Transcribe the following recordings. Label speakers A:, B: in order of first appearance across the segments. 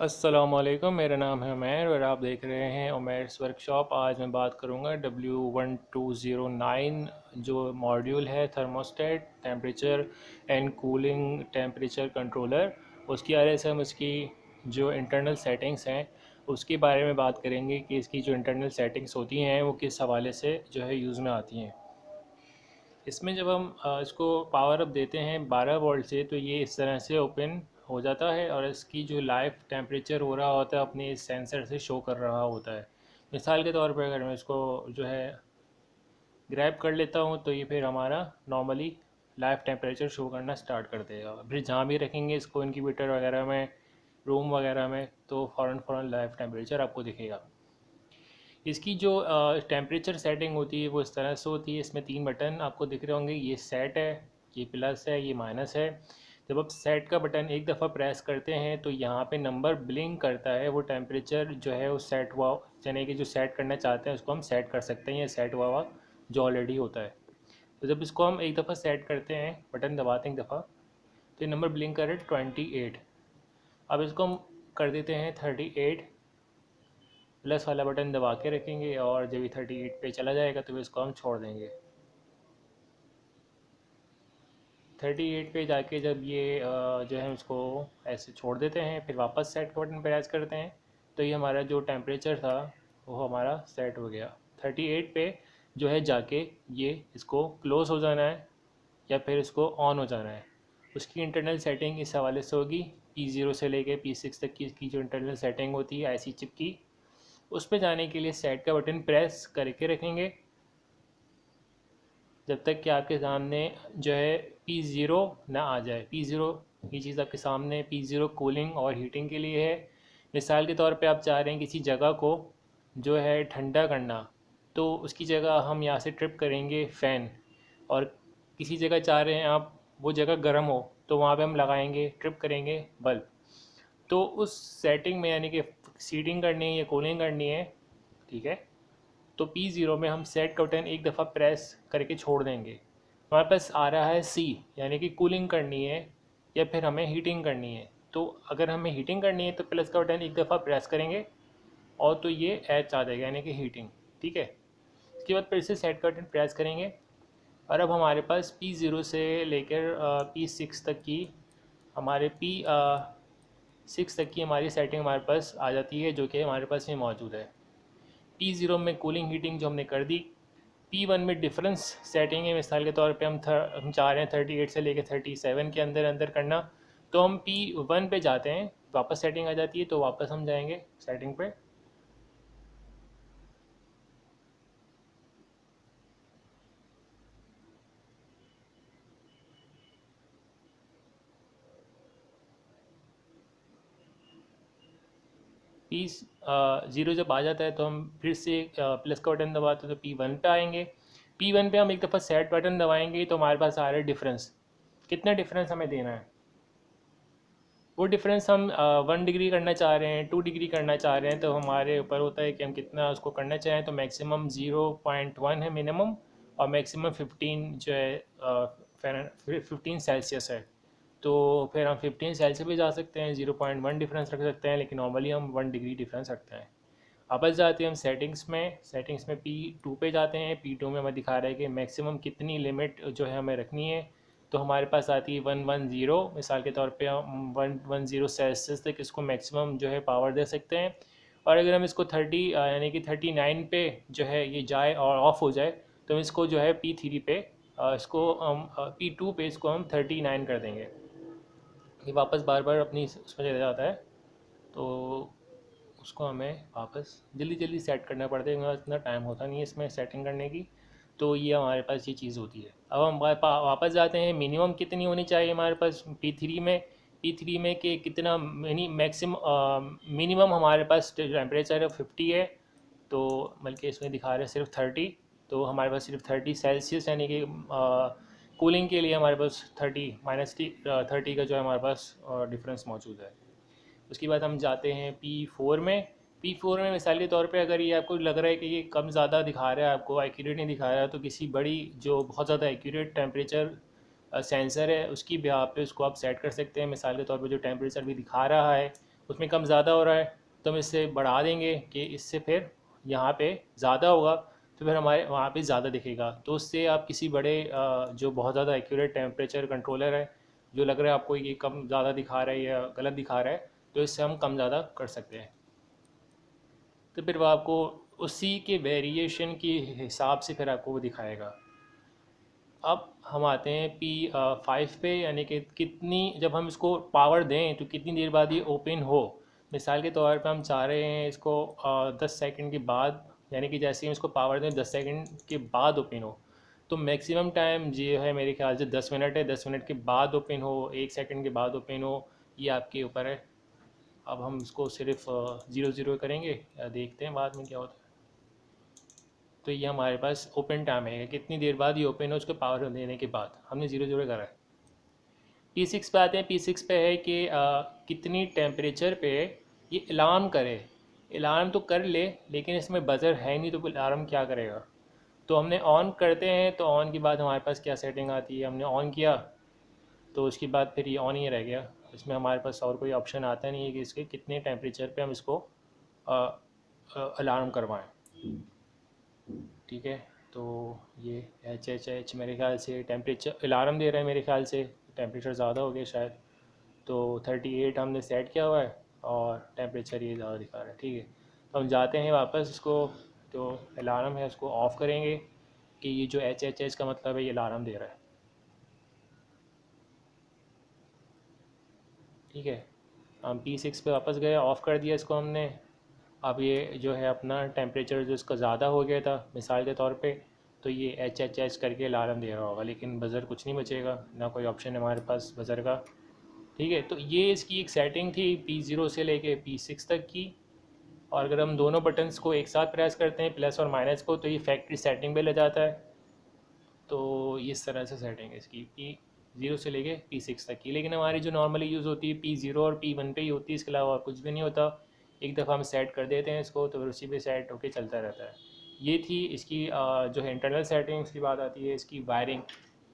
A: अस्सलामुअलैकुम, मेरा नाम है उमैर और आप देख रहे हैं उमैर्स वर्कशॉप। आज मैं बात करूंगा W1209 जो मॉड्यूल है thermostat temperature and cooling temperature controller. उसकी वजह से हम इसकी जो इंटरनल सेटिंग्स हैं उसके बारे में बात करेंगे कि इसकी जो इंटरनल सेटिंग्स होती हैं वो किस हवाले से जो है यूज़ में आती हैं। इसमें जब हम इसको पावर अप देते हैं 12 वोल्ट से तो ये इस तरह से ओपन हो जाता है और इसकी जो लाइव टेम्परेचर हो रहा होता है अपने इस सेंसर से शो कर रहा होता है। मिसाल के तौर पर अगर मैं इसको जो है ग्रैब कर लेता हूँ तो ये फिर हमारा नॉर्मली लाइव टेम्परेचर शो करना स्टार्ट कर देगा। फिर जहाँ भी रखेंगे इसको इनक्यूबेटर वगैरह में, रूम वगैरह में, तो फ़ौरन लाइव टेम्परेचर आपको दिखेगा। इसकी जो टेम्परेचर सेटिंग होती है वो इस तरह से होती है। इसमें 3 बटन आपको दिख रहे होंगे, ये सेट है, ये प्लस है, ये माइनस है। जब आप सेट का बटन एक दफ़ा प्रेस करते हैं तो यहाँ पे नंबर ब्लिंक करता है। वो टेम्परेचर जो है वो सेट हुआ, यानी कि जो सेट करना चाहते हैं उसको हम सेट कर सकते हैं, या सेट हुआ जो ऑलरेडी होता है। तो जब इसको हम एक दफ़ा सेट करते हैं, बटन दबाते हैं एक दफ़ा, तो ये नंबर ब्लिंक कर रहे 28। अब इसको हम कर देते हैं 38, प्लस वाला बटन दबा के रखेंगे और जब ये 38 पे चला जाएगा तो इसको हम छोड़ देंगे। 38 पे जाके जब ये जो है इसको ऐसे छोड़ देते हैं, फिर वापस सेट का बटन प्रेस करते हैं तो ये हमारा जो टेम्परेचर था वो हमारा सेट हो गया। 38 पे जो है जाके ये इसको क्लोज़ हो जाना है या फिर इसको ऑन हो जाना है। उसकी इंटरनल सेटिंग इस हवाले से होगी। P0 से लेके P6 तक की इसकी जो इंटरनल सेटिंग होती है IC चिप की, उस पर जाने के लिए सेट का बटन प्रेस करके रखेंगे जब तक कि आपके सामने जो है P0 ना आ जाए। P0 ये चीज़ आपके सामने, P0 कूलिंग और हीटिंग के लिए है। मिसाल के तौर पे आप चाह रहे हैं किसी जगह को जो है ठंडा करना, तो उसकी जगह हम यहाँ से ट्रिप करेंगे फ़ैन, और किसी जगह चाह रहे हैं आप वो जगह गर्म हो तो वहाँ पे हम लगाएंगे, ट्रिप करेंगे बल्ब। तो उस सेटिंग में यानी कि सीटिंग करनी है या कूलिंग करनी है, ठीक है, तो P0 में हम सेट का बटन एक दफ़ा प्रेस करके छोड़ देंगे। हमारे पास आ रहा है C, यानी कि कूलिंग करनी है या फिर हमें हीटिंग करनी है। तो अगर हमें हीटिंग करनी है तो प्लस का बटन एक दफ़ा प्रेस करेंगे और तो ये H आ जाएगा, यानी कि हीटिंग। ठीक है, इसके बाद फिर से सेट का बटन प्रेस करेंगे और अब हमारे पास P0 से लेकर P6 तक की हमारे P6 तक की हमारी सेटिंग हमारे पास आ जाती है, जो कि हमारे पास ये मौजूद है। P0 में कूलिंग हीटिंग जो हमने कर दी। P1 में डिफरेंस सेटिंग है। मिसाल के तौर पे हम चाह रहे हैं 38 से लेकर 37 के अंदर अंदर करना, तो हम P1 पे जाते हैं, वापस सेटिंग आ जाती है, तो वापस हम जाएंगे सेटिंग पे। P 0 जब आ जाता है तो हम फिर से प्लस का बटन दबाते हैं तो P1 पे आएंगे। P1 पे हम एक दफ़ा सेट बटन दबाएंगे तो हमारे पास आ रहा है डिफरेंस। कितना डिफरेंस हमें देना है, वो डिफरेंस हम 1 डिग्री करना चाह रहे हैं, 2 डिग्री करना चाह रहे हैं, तो हमारे ऊपर होता है कि हम कितना उसको करना चाहें। तो मैक्सिमम 0.1 है मिनिमम, और मैक्सिमम 15 जो है 15 सेल्सियस है। तो फिर हम 15 सेल्सियस भी जा सकते हैं, 0.1 डिफरेंस रख सकते हैं, लेकिन नॉर्मली हम 1 डिग्री डिफरेंस रखते हैं। वापस जाते हैं हम सेटिंग्स में P2 पे जाते हैं। P2 में हमें दिखा रहा है कि मैक्सिमम कितनी लिमिट जो है हमें रखनी है। तो हमारे पास आती है 110। मिसाल के तौर पे हम 110 सेल्सियस तक इसको मैक्सिमम जो है पावर दे सकते हैं। और अगर हम इसको 30 यानी कि 39 पे जो है ये जाए और ऑफ़ हो जाए, तो हम इसको जो है P3 पे इसको हम P2 पे इसको हम 39 कर देंगे। ये वापस बार बार अपनी उसमें चला जाता है, तो उसको हमें वापस जल्दी जल्दी सेट करना पड़ता है क्योंकि इतना टाइम होता नहीं है इसमें सेटिंग करने की। तो ये हमारे पास ये चीज़ होती है। अब हम वापस जाते हैं, मिनिमम कितनी होनी चाहिए हमारे पास P3 में कि कितना मिनिमम हमारे पास टेम्परेचर है 50 है। तो बल्कि इसमें दिखा रहे हैं सिर्फ 30। तो हमारे पास सिर्फ 30 सेल्सियस, यानी कि कूलिंग के लिए हमारे पास 30 का जो है हमारे पास डिफरेंस मौजूद है। उसके बाद हम जाते हैं P4 में। P4 में मिसाल के तौर पे अगर ये आपको लग रहा है कि ये कम ज़्यादा दिखा रहा है, आपको एक्यूरेट नहीं दिखा रहा है, तो किसी बड़ी जो बहुत ज़्यादा एक्यूरेट टेम्परेचर सेंसर है उसकी बिहाफ पे उसको आप सेट कर सकते हैं। मिसाल के तौर पे जो टेम्परेचर भी दिखा रहा है उसमें कम ज़्यादा हो रहा है तो हम इससे बढ़ा देंगे कि इससे फिर यहाँ पे ज़्यादा होगा, तो फिर हमारे वहाँ पे ज़्यादा दिखेगा। तो उससे आप किसी बड़े जो बहुत ज़्यादा एक्यूरेट टेम्परेचर कंट्रोलर है, जो लग रहा है आपको ये कम ज़्यादा दिखा रहा है या गलत दिखा रहा है, तो इससे हम कम ज़्यादा कर सकते हैं। तो फिर वो आपको उसी के वेरिएशन के हिसाब से फिर आपको वो दिखाएगा। अब हम आते हैं P5 पे, यानी कि कितनी, जब हम इसको पावर दें तो कितनी देर बाद ये ओपन हो। मिसाल के तौर पे हम चाह रहे हैं इसको 10 सेकंड के बाद, यानी कि जैसे ही हम इसको पावर दें 10 सेकंड के बाद ओपन हो। तो मैक्सिमम टाइम जो है मेरे ख्याल से 10 मिनट है, 10 मिनट के बाद ओपन हो, 1 सेकंड के बाद ओपन हो, ये आपके ऊपर है। अब हम इसको सिर्फ 0-0 करेंगे या देखते हैं बाद में क्या होता है। तो ये हमारे पास ओपन टाइम है, कितनी देर बाद ये ओपन हो उसको पावर देने के बाद। हमने 0-0 करा है। P6 पे आते हैं। P6 पे है कि कितनी टेम्परेचर पे ये अलार्म करे। अलार्म तो कर ले, लेकिन इसमें बज़र है नहीं, तो अलार्म क्या करेगा। तो हमने ऑन करते हैं, तो ऑन के बाद हमारे पास क्या सेटिंग आती है, हमने ऑन किया तो उसके बाद फिर ये ऑन ही रह गया। इसमें हमारे पास और कोई ऑप्शन आता नहीं है कि इसके कितने टेम्परेचर पे हम इसको अलार्म करवाएं। ठीक है, तो ये HHH मेरे ख्याल से टेम्परेचर अलार्म दे रहा है, मेरे ख्याल से टेम्परेचर ज़्यादा हो गया शायद। तो 38 हमने सेट किया हुआ है और टेम्परेचर ये ज़्यादा दिखा रहा है। ठीक है, तो हम जाते हैं वापस इसको, तो अलार्म है उसको ऑफ़ करेंगे कि ये जो HHH का मतलब है ये अलार्म दे रहा है। ठीक है, हम P6 पे वापस गए, ऑफ़ कर दिया इसको हमने। अब ये जो है अपना टेम्परेचर जो इसका ज़्यादा हो गया था मिसाल के तौर पे, तो ये HHH करके अलार्म दे रहा होगा, लेकिन बज़र कुछ नहीं बचेगा, ना कोई ऑप्शन है हमारे पास बज़र का। ठीक है, तो ये इसकी एक सेटिंग थी P0 से लेके P6 तक की। और अगर हम दोनों बटन्स को एक साथ प्रेस करते हैं, प्लस और माइनस को, तो ये फैक्ट्री सेटिंग पे ले जाता है। तो इस तरह से सेटिंग है इसकी P0 से लेके P6 तक की। लेकिन हमारी जो नॉर्मली यूज़ होती है P0 और P1 पे ही होती है, इसके अलावा और कुछ भी नहीं होता। एक दफ़ा हम सेट कर देते हैं इसको, तो फिर उसी पे सेट होके चलता रहता है। ये थी इसकी जो है इंटरनल सेटिंग्स की बात आती है। इसकी वायरिंग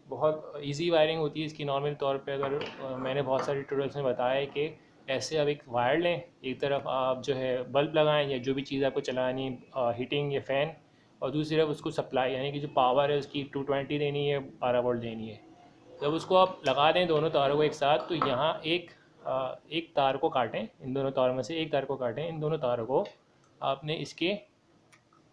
A: बहुत इजी वायरिंग होती है इसकी। नॉर्मल तौर पे अगर मैंने बहुत सारे ट्यूटोरियल्स में बताया है कि ऐसे आप एक वायर लें, एक तरफ आप जो है बल्ब लगाएं या जो भी चीज़ आपको चलानी हीटिंग या फ़ैन, और दूसरी तरफ उसको सप्लाई, यानी कि जो पावर है उसकी 220 देनी है, 12 वोल्ट देनी है। जब उसको आप लगा दें दोनों तारों को एक साथ, तो यहाँ एक तार को काटें, इन दोनों तारों में से एक तार को काटें, इन दोनों तारों को आपने इसके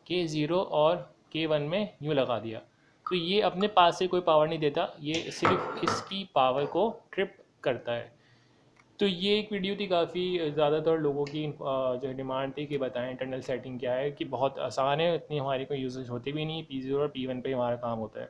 A: K0 और K1 में यूँ लगा दिया। तो ये अपने पास से कोई पावर नहीं देता, ये सिर्फ इसकी पावर को ट्रिप करता है। तो ये एक वीडियो थी, काफ़ी ज़्यादातर लोगों की जो डिमांड थी कि बताएं इंटरनल सेटिंग क्या है, कि बहुत आसान है, इतनी हमारी कोई यूजेज होती भी नहीं। P0 और P1 पे हमारा काम होता है।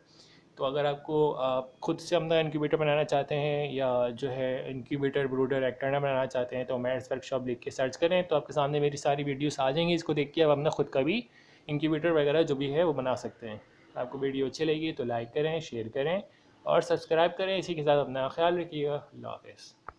A: तो अगर आपको खुद से अपना इंक्यूबेटर बनाना चाहते हैं या जो है इंक्यूबेटर ब्रूडर एक्टर्ना बनाना चाहते हैं, तो मैथ्स वर्कशॉप लिख के सर्च करें, तो आपके सामने मेरी सारी वीडियोस आ जाएंगी। इसको देख के आप अपना खुद का भी इंक्यूबेटर वगैरह जो भी है वो बना सकते हैं। आपको वीडियो अच्छी लगी तो लाइक करें, शेयर करें और सब्सक्राइब करें। इसी के साथ अपना ख्याल रखिएगा। अल्लाह हाफ़िज़।